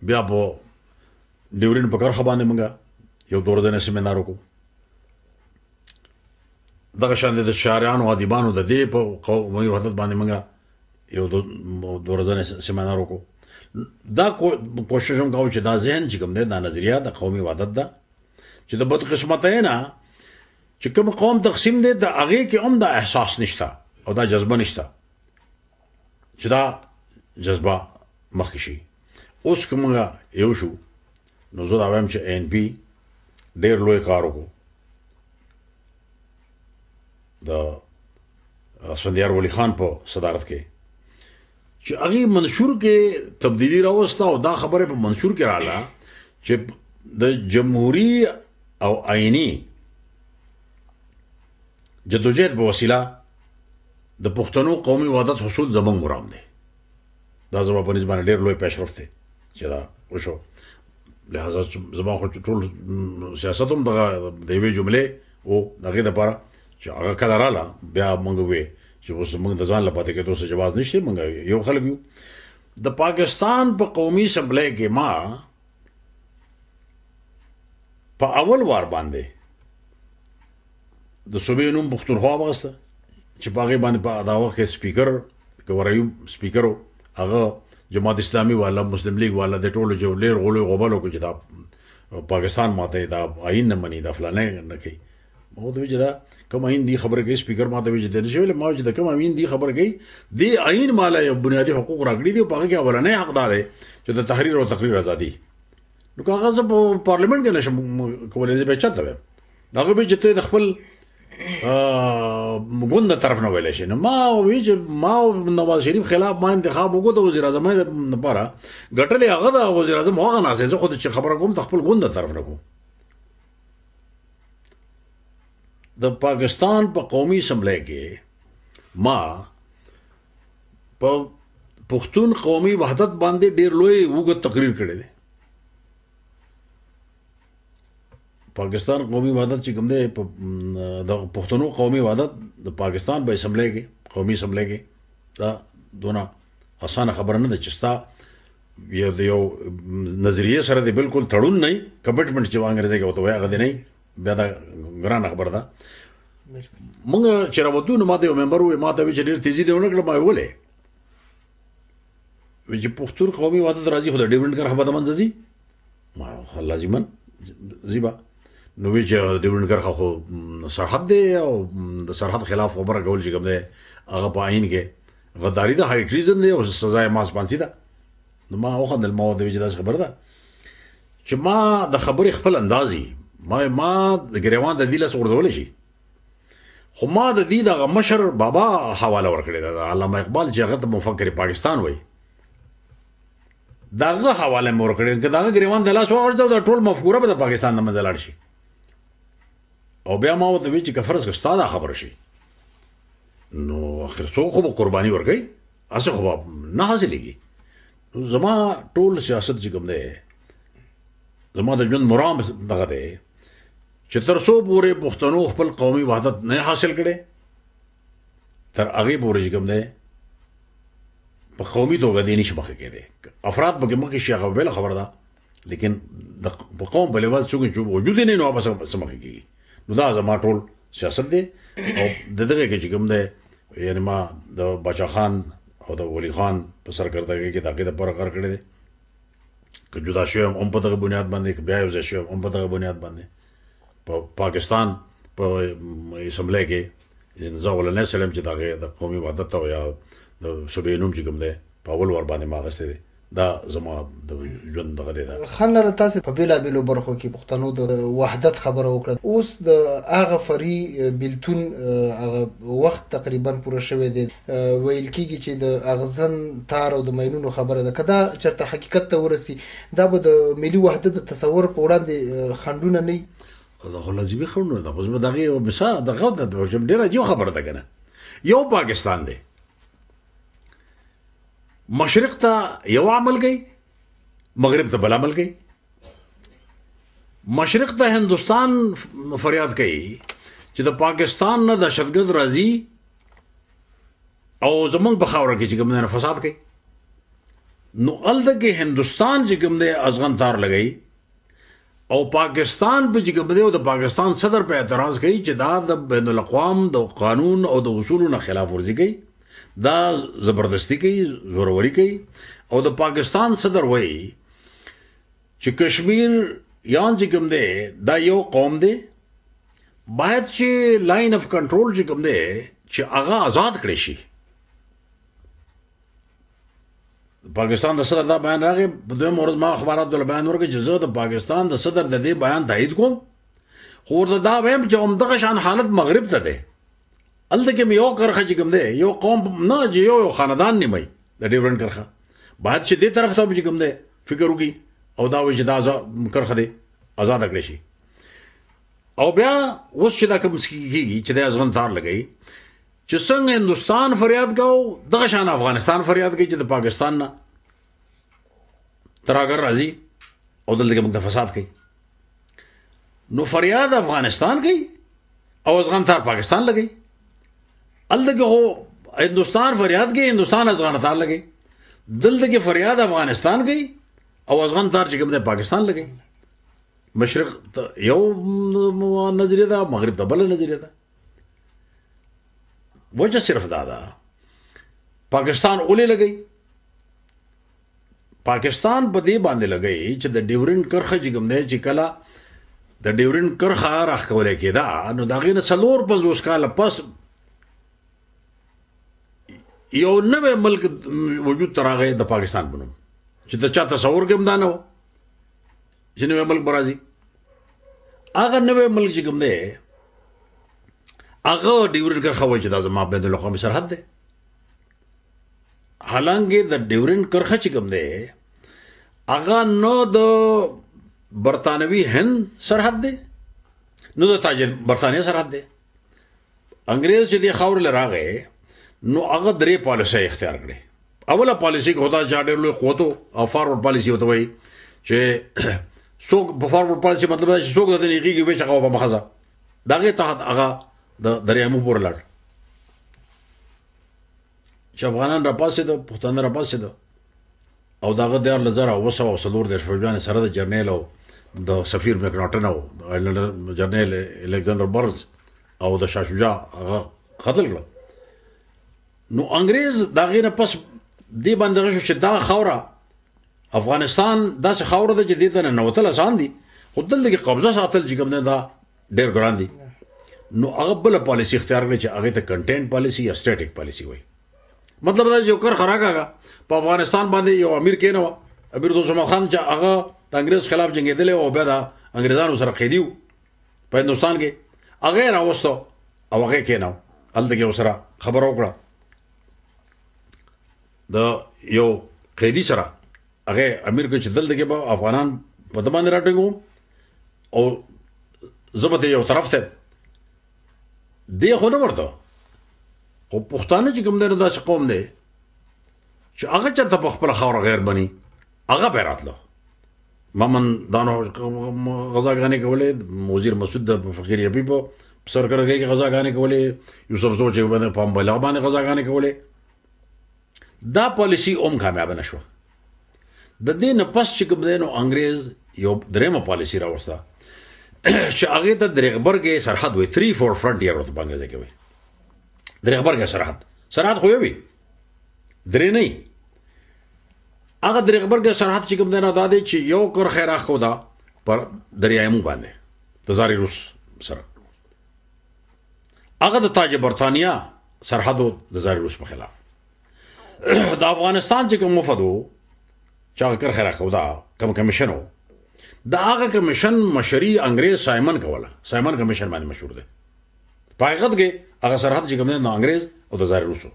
بیا په ډیورین په کرخه باندې موږ یو 2 ورځې سیمینار وکړو دغه شان د شاعرانو او ادیبانو د دې په قومي وحدت باندې موږ یو 2 ورځې سیمینار وکړو دا کوشش هم کوو چې دا ذهن چې کوم دی دا نظریه د قومي وحدت ده چې د بدقسمتۍ نه چې کوم قوم تقسیم دی د هغې کې هم دا احساس نشته او دا جذبه نشته چې دا جذبه مخکې شي اوس که موږ یو شو نو زه دا وایم چې ANP ډېر لوی کار وکړو د اسفندیار ولی خان په صدارت کې چې هغې منشور کې تبدیلي راوسته او دا خبره په منشور کې رااله چې د جمهوري او آئینی جدوجہد په وسیله د پښتنو قومي وحدت حصول زموږ مرام دی دا زما په نسبت باندې ډېر لوی پیشرفت دی چې دا وشو لہذا زما خو ټول سیاست هم دغه د یوې جملې و د هغې دپاره چې هغه کله راله بیا موږ ووې چې اوس موږ د ځان له پاتې کېدو څه جواز نشته موږ یو خلک یو د پاکستان په قومي اسمبلی کې ما په اول وار باندې د صوبې نوم پښتونخوا واغسته چې په هغې باندې په دا وخت کې سپیکر ګور ایوب سپیکر و هغه جماعت اسلامي والا مسلم لیگ والا د ټولو جو ډېر غولو غوبل وکړو چې دا پاکستان ماته دا آئین نه مني دا فلانه نه کوي ما ورته ویل چې دا کوم آئین دی خبره کوي سپیکر ماته ویل چې نشي ویلی ما چې د کوم آئین دی خبره کوي دې آئین ماله یو بنیادي حقوق راکړي دي او په هغه کې اولنی حق دا دی چې د تحریر او تقریر ازادي نو که هغه زه په پارلیمنټ کې نشم کولی زه به چېرته وایم هغه به چې ته د خپل ګوند طرف نه ویلی شي نو ما وی چې ما نواز شریف خلاف ما انتخاب وکړو د وزیر اعظم لپاره ګټلې هغه د وزیر اعظم هغه ناست زه خو چې خبره کوم د خپل ګوند طرف نه کوم د پاکستان په قومي اسمبلی کې ما په پښتون قومي وحدت باندې ډېر لوی اوږد تقریر کړی دی پاکستان قومي وحدت چې کوم دی د پښتنو قومي وحدت د پاکستان په اسمبلی کې قومي اسمبلی کې دا دونه اسانه خبره نه ده چې ستا یو نظریې سره دی بالکل تړون نه کمټمنټ چې انګریزي کې ورته وایي هغه دی نه بیا دا ګرانه خبره ده موږ چې راوتو نو ماته یو ممبر ووایي ما ته وایي چې ډېر تیزي دې ونه کړه ما ویې ولې وایي چې پښتون قومي وحدت راځي خو د ډیورنډ کرښه به د منځه ځي ما لازمن ځي به نو وی چې ډیورنډ کرښه خو سرحد دی او د سرحد خلاف خبره کول چې کوم دی هغه په آئین کې غداري ده هاي ټریزن دی او سزا یې ماسپانسي ده نو ما وخندل ما ورته ویل چې داسې خبره ده چې ما د خبرې خپل اندازي ما د ګریوان د دې لس وردولی شي خو ما د دې دغه مشر بابا حواله ورکړې ده د علامه اقبال چې هغه ته مفکر پاکستان وایي دغه حواله مې ورکړې که دغه ګریوان د لاس واغږدو دا ټول مفکوره به د پاکستان نه منځه لاړ شي او بیا ما ورته ویل چې که فرض که ستا دا خبره شي نو اخر څوک خو به قرباني ورکوي هسې خو به نه حاصلېږي نو زما ټول سیاست چې کوم دی زما د ژوند مرام دغه دی چې تر څو پورې پښتنو خپل قومي وحدت نه حاصل کړي تر هغې پورې چې کوم دی په قومي توګه دی نشي مخکې کېدی افراد پکې مخکې شي هغه بله خبره ده لیکن په قوم په لیول څوک چې وجود یې نه نو هغه څه مخکې کېږي نو دا زما ټول سیاست دی او د دغه کې چې کوم دی یعنې ما د باچا خان او د ولی خان په سرکردګۍ کې د هغې دپاره کار کړی دی که جدا شوی هم په دغه بنیاد باندې که بیا یو ځای شوی هم په دغه بنیاد باندې په پاکستان په اسمبلی کې زه اولنی سړی یم چې د هغې د قومي وحدت او یا د صوبې نوم چې کوم دی په اول وار باندې ما اخیستی دی دا زما د ژوند دغه دی خان لاله تاسې په بېلابېلو برخو کې پښتنو د وحدت خبره وکړه اوس د هغه فري بیلتون هغه وخت تقریبا پوره شوی دی ویل کېږي چې د اغزن تار او د مینونو خبره ده که دا چېرته حقیقت ته ورسي دا به د ملي وحدت د تصور په وړاندې خنډونه نه وي دا خو لازمي خنډونه ده خو زه به د هغې یو مثال دغه ډېره عجیبه خبره ده که نه یو پاکستان دی مشرق ته یو عمل کوي مغرب ته بل عمل کوي مشرق ته هندوستان فریاد کوي چې د پاکستان نه دهشتګرد راځي او زمونږ په خاوره کې چې کوم دی فساد کوي نو الته کې هندستان چې کوم دی ازغن تار لګی او پاکستان په چې کوم دی او د پاکستان صدر په اعتراض کوي چې دا د بین الاقوام د قانون او د اصولو نه خلاف ورزي کوي دا زبردستی کوي زوروري کوي او د پاکستان صدر وایي چې کشمیر یان چې کوم دی دا یو قوم دی باید چې لاین اف کنټرول چې کوم دی چې هغه آزاد کړي شي پاکستان د صدر دا بیان راغی په دویم ورځ ما اخبارات ول بیان ورکړ چې زه د پاکستان د صدر د دې بیان تایید کوم خو ورته دا وایم چې همدغه شان حالت مغرب ته دی هلته کې یو کرخه چې کوم دی یو قوم نه چې یو خاندان نیمای د ډیورنډ کرخه باید چې دې طرف ته چې کوم دی فکر وکړي او دا وایي چې دا کرخه دی آزاد کړي شي او بیا اوس چې دا کوم کېږي چې د ازغن تار لګي چې څنګه هندوستان فریاد کوو دغه شان افغانستان فریاد کوي چې د پاکستان نه تراګر راځي او دلته کې موږ فساد کوي نو فریاد افغانستان کوي او ازغن تار پاکستان لګي دلته کې هو هندوستان فریاد کوي هندوستان ازغن تار لګي دلته کې فریاد افغانستان کوي او ازغن تار چې کوم د پاکستان لګي مشرق یو نظریه ده مغرب ته بل نظریه ده وجه صرف دا ده پاکستان اولې لګي پاکستان په دې باندې لګي چې د ډیورنډ کرخه چې کوم دی چې کله د ډیورنډ کرخه راخولې کېده نو دا غي نه 450 کال پس یو نوې ملک وجود تراغه د پاکستان بنوم چې د چا تصور کې مدانه و چې نوې ملک برازي هغه نوې ملک چې کوم دی هغه ډیورنډ کرخه وایي چې دا زما بین الاقوامي سرحد دی حالانکه د ډیورنډ کرخه چې کوم دی هغه نو د برطانوي هند سرحد دی نو د تاجر برطانیه سرحد دی انګريز چې دی خاور لراغه نو هغه درې پالیسي اختیار کړې اوله پالیسي کې هدا چې ډېر لوی قوتو او فارورډ پالیسي وته وایي چې څوک په فارورډ پالیسي مطلب دا چې څوک د نیګي وي چې هغه په مخزه دغه تحت هغه د دریامو پور لړ چې افغانان را پاسې د پښتون را پاسې د او دغه د 1904 د فوجان سره د جرنیل او د سفیر مکناټن او جرنیل الکساندر برنز او د شاه شجاع هغه قتل کړ نو انګريز دغه نه پس دی باندې شو چې دا خوره افغانستان داسې خوره ده چې دې ته نه وتل آسان دي خو دلته کې قبضه ساتل چې کوم نه دا ډېر ګران دي نو هغه بل پالیسي اختیار کړي چې هغه ته کنټینټ پالیسي یا سټیټیک پالیسي وایي مطلب دا چې کار خراګه په افغانستان باندې یو امیر کې نه و امیر دوست محمد خان چې هغه د انګريز خلاف جنگیدل او بیا د انګريزانو سره قیدیو په هندستان کې هغه راوستو او هغه کې نه هلته کې سره خبر وکړه د یو قیدی سره هغه امیر کو چې دلته کې به افغانان په دمانه راټینګو او زبته یو طرف ته دی خو نه ورته خو پښتانه چې کوم دی داسې قوم دی چې هغه چېرته په خپله خاوره غیر بني هغه به راتلو مامن دانو غذاګانې کولې وزیر مسعود د فقیر حبیب په سرکردګۍ کې غذاګانې کولې یوسف زو چې باندې په بلغ باندې غذاګانې کولې دا پالیسی اوم کامیاب نه شو د دې نه پس چې کوم دی نو انګريز یو درېمه پالیسی راوسته چې هغه ته درېغبرګ سرحد وي 3-4 فرنټیر ورته بنګلادیش کې وي درېغبرګ سرحد خو وي درې نه هغه درېغبرګ سرحد چې کوم دی نو دا دی چې یو کور خیر اخو دا پر دریایمو باندې د زاري روس سره هغه د تاج برطانیه سرحدو د زاري روس په خلاف د افغانستان چې کوم مفدو چې هغه کور خیر اخو دا کوم کمیشن وو دا هغه کمیشن مشري انګريز سایمن کوله سایمن کمیشن باندې مشهور دی په حقیقت کې هغه سرحد چې کوم دی نو انګريز او د زاري روسو